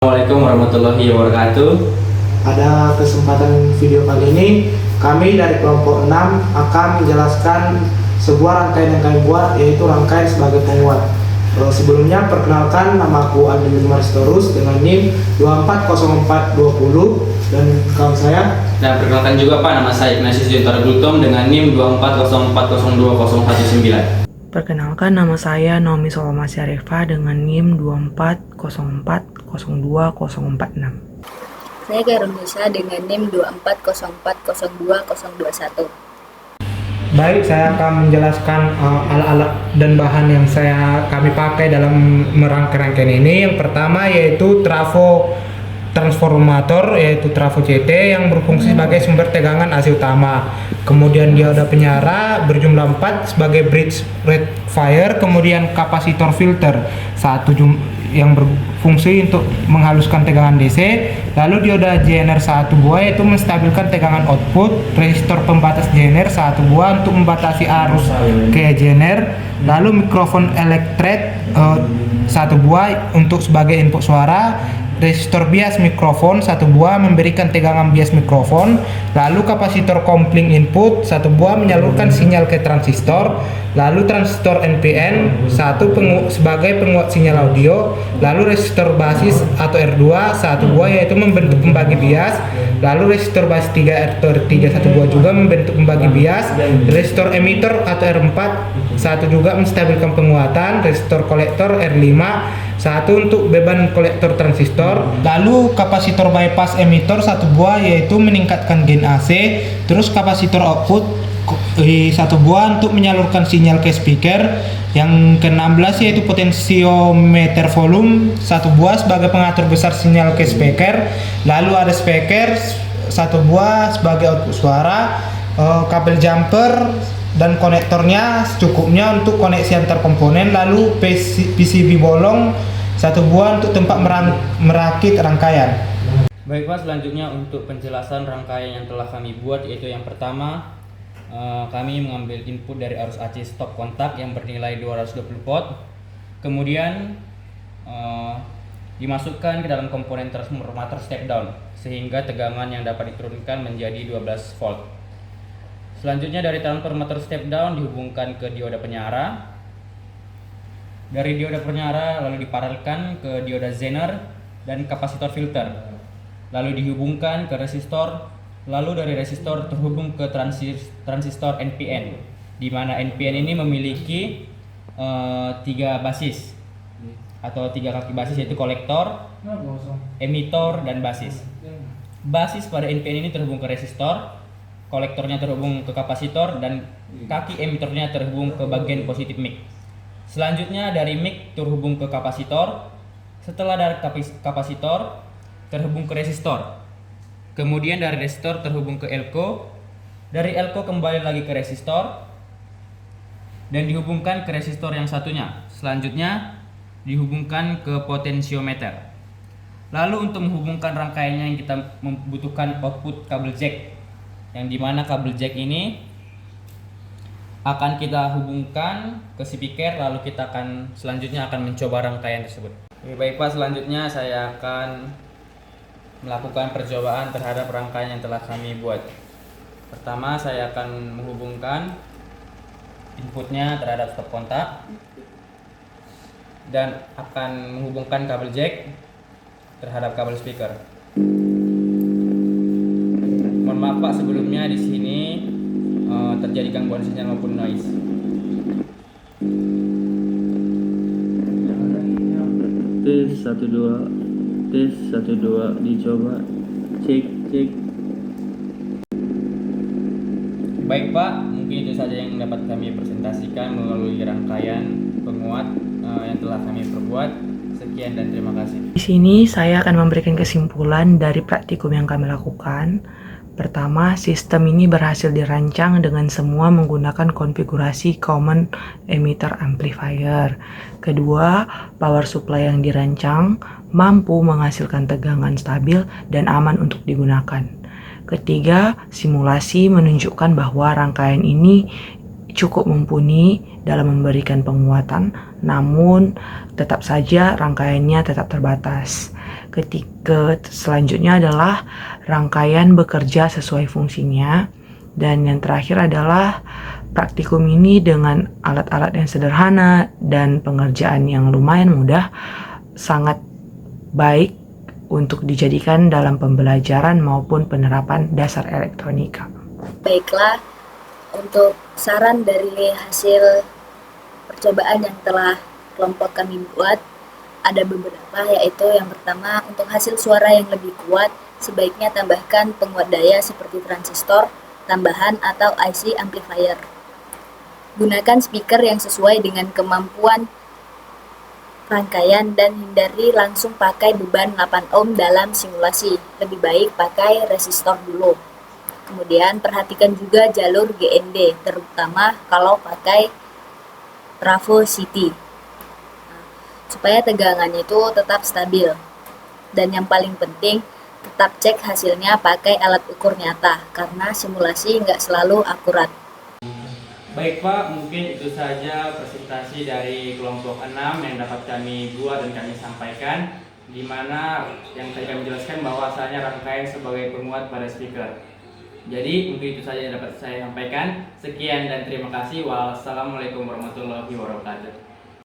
Assalamualaikum warahmatullahi wabarakatuh. Pada kesempatan video kali ini, kami dari kelompok 6 akan menjelaskan sebuah rangkaian yang kami buat, yaitu rangkaian sebagai penguat. Sebelumnya, perkenalkan, namaku Adi Maristorus dengan NIM 240420 dan kawan saya. Dan perkenalkan juga Pak, nama saya Ignatius Juntara Gultom dengan NIM 2404020119. Perkenalkan, nama saya Naomi Soloma Syarifah dengan NIM 2404020046. Saya Garun Nisa dengan NIM 2404020021. Baik, saya akan menjelaskan alat-alat dan bahan yang kami pakai dalam merangkai rangkaian ini. Yang pertama yaitu trafo transformator, yaitu trafo CT yang berfungsi sebagai sumber tegangan AC utama. Kemudian dioda penyara berjumlah 4 sebagai bridge rectifier, kemudian kapasitor filter yang berfungsi untuk menghaluskan tegangan DC. Lalu dioda JNR 1 buah yaitu menstabilkan tegangan output, resistor pembatas JNR 1 buah untuk membatasi arus ke JNR. Lalu mikrofon elektret 1 buah untuk sebagai input suara, resistor bias mikrofon 1 buah memberikan tegangan bias mikrofon, lalu kapasitor kopling input 1 buah menyalurkan sinyal ke transistor, lalu transistor NPN 1 sebagai penguat sinyal audio, lalu resistor basis atau R2 1 buah yaitu membentuk pembagi bias, lalu resistor basis 3 atau R3 1 buah juga membentuk pembagi bias, resistor emitter atau R4 1 juga menstabilkan penguatan, resistor kolektor R5 1 untuk beban kolektor transistor, lalu kapasitor bypass emitter 1 buah yaitu meningkatkan gain AC, terus kapasitor output 1 buah untuk menyalurkan sinyal ke speaker. Yang ke-16 yaitu potensiometer volume 1 buah sebagai pengatur besar sinyal ke speaker, lalu ada speaker 1 buah sebagai output suara, kabel jumper dan konektornya secukupnya untuk koneksi antar komponen, lalu PCB bolong 1 buah untuk tempat merakit rangkaian. Baik Pak, selanjutnya untuk penjelasan rangkaian yang telah kami buat, yaitu yang pertama kami mengambil input dari arus AC stop kontak yang bernilai 220 volt, kemudian dimasukkan ke dalam komponen transformator step down sehingga tegangan yang dapat diturunkan menjadi 12 volt. Selanjutnya dari transformator step down dihubungkan ke dioda penyara. Dari dioda penyara lalu diparalelkan ke dioda zener dan kapasitor filter. Lalu dihubungkan ke resistor. Lalu dari resistor terhubung ke transistor NPN, di mana NPN ini memiliki 3 basis atau 3 kaki basis, yaitu kolektor, emitor, dan basis. Basis pada NPN ini terhubung ke resistor, kolektornya terhubung ke kapasitor, dan kaki emitornya terhubung ke bagian positif mic. Selanjutnya dari mic terhubung ke kapasitor, setelah dari kapasitor terhubung ke resistor, kemudian dari resistor terhubung ke elko, dari elko kembali lagi ke resistor dan dihubungkan ke resistor yang satunya. Selanjutnya dihubungkan ke potensiometer. Lalu untuk menghubungkan rangkaiannya kita membutuhkan output kabel jack, yang dimana kabel jack ini akan kita hubungkan ke speaker, lalu kita selanjutnya akan mencoba rangkaian tersebut. Baik Pak, selanjutnya saya akan melakukan percobaan terhadap rangkaian yang telah kami buat. Pertama, saya akan menghubungkan inputnya terhadap stop kontak dan akan menghubungkan kabel jack terhadap kabel speaker. Mohon maaf Pak, sebelumnya di sini terjadi gangguan sinyal maupun noise. Tes 1 2 dicoba cek. Baik Pak, mungkin itu saja yang dapat kami presentasikan melalui rangkaian penguat yang telah kami perbuat. Sekian dan terima kasih. Di sini saya akan memberikan kesimpulan dari praktikum yang kami lakukan. Pertama, sistem ini berhasil dirancang dengan semua menggunakan konfigurasi common emitter amplifier. Kedua, power supply yang dirancang mampu menghasilkan tegangan stabil dan aman untuk digunakan. Ketiga, simulasi menunjukkan bahwa rangkaian ini cukup mumpuni dalam memberikan penguatan, namun tetap saja rangkaiannya tetap terbatas. Selanjutnya adalah rangkaian bekerja sesuai fungsinya. Dan yang terakhir adalah praktikum ini dengan alat-alat yang sederhana dan pengerjaan yang lumayan mudah, sangat baik untuk dijadikan dalam pembelajaran maupun penerapan dasar elektronika. Baiklah, untuk saran dari hasil percobaan yang telah kelompok kami buat, ada beberapa, yaitu yang pertama, untuk hasil suara yang lebih kuat, sebaiknya tambahkan penguat daya seperti transistor tambahan atau IC amplifier. Gunakan speaker yang sesuai dengan kemampuan rangkaian dan hindari langsung pakai beban 8 ohm dalam simulasi. Lebih baik pakai resistor dulu. Kemudian perhatikan juga jalur GND, terutama kalau pakai trafo CT, supaya tegangannya itu tetap stabil. Dan yang paling penting, tetap cek hasilnya pakai alat ukur nyata, karena simulasi nggak selalu akurat. Baik Pak, mungkin itu saja presentasi dari kelompok 6 yang dapat kami buat dan kami sampaikan, di mana yang tadi kami jelaskan bahwasanya rangkaian sebagai penguat pada speaker. Jadi mungkin itu saja yang dapat saya sampaikan. Sekian dan terima kasih. Wassalamualaikum warahmatullahi wabarakatuh.